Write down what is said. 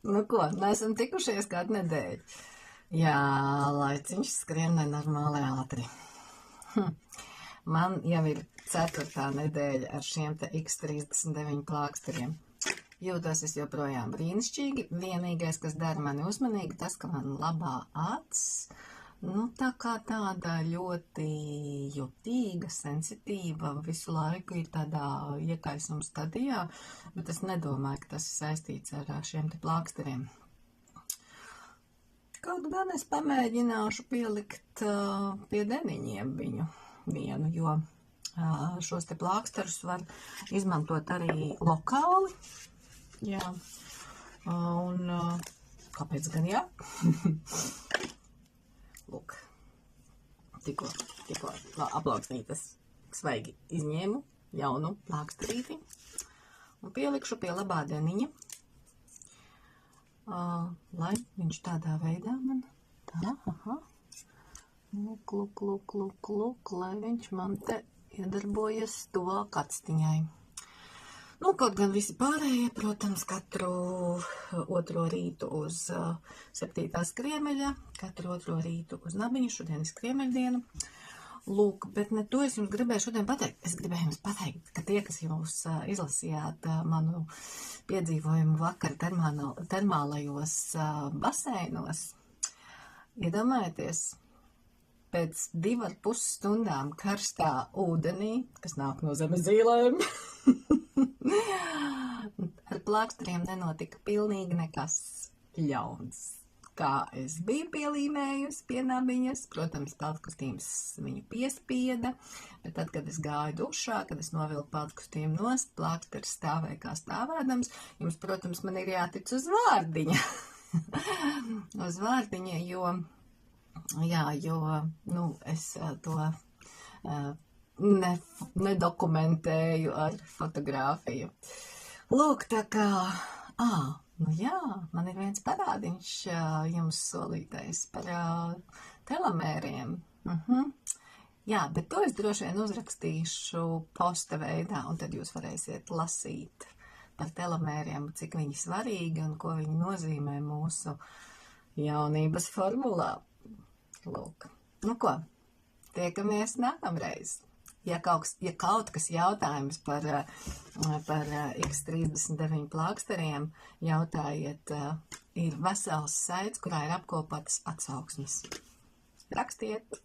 Nu ko, neesam tikušies kādu nedēļu. Jā, laiciņš skrien nenormāli ātri. Man jau ir 4. nedēļa ar šiem te X39 plāksteriem. Jūtos es joprojām brīnišķīgi. Vienīgais, kas dara mani uzmanīgi, tas, ka man labā acs, tā kā tāda ļoti jutīga, sensitīva, visu laiku ir tādā iekaisuma stadijā, bet es nedomāju, ka tas ir saistīts ar šiem te plāksteriem. Kaut gan es pamēģināšu pielikt pie deniņiem viņu vienu, jo šos te plāksterus var izmantot arī lokāli. Jā, un kāpēc gan jā? Lūk, tikko aplauksnītas svaigi izņēmu jaunu plāksterīti un pielikšu pie labā deniņa, lai viņš tādā veidā man tā, lūk, lai viņš man te iedarbojas tuvāk actiņai. Kaut gan visi pārējie, protams, katru otro rītu uz 7. skriemeļa, katru otro rītu uz nabiņu, šodien ir skriemeļdiena. Lūk, bet ne to es jums gribēju šodien pateikt. Es gribēju jums pateikt, ka tie, kas jūs izlasījāt manu piedzīvojumu vakar termālajos baseinos, iedomājieties, pēc 2,5 stundām karstā ūdenī, kas nāk no zemes zīlēm, ar plāksteriem nenotika pilnīgi nekas ļauns. Kā es biju pielīmējusi pie nabiņas, protams, peldkustības viņu piespieda, bet tad, kad es gāju dušā, kad es novilku peldkustību nost, plāksters stāvēja kā stāvēdams, jums, protams, man ir jātic uz vārdiņa. Uz vārdiņa, jo es to nedokumentēju ar fotogrāfiju. Lūk, tā kā, man ir viens parādiņš jums solītais par telemēriem. Jā, bet to es droši vien uzrakstīšu posta veidā, un tad jūs varēsiet lasīt par telemēriem, cik viņi svarīgi un ko viņi nozīmē mūsu jaunības formulā. Lūk, ko, tiekamies nākamreiz. Ja kaut kas jautājums par X39 plāksteriem, jautājiet, ir vesels saits, kurā ir apkopotas atsauksmes. Rakstiet!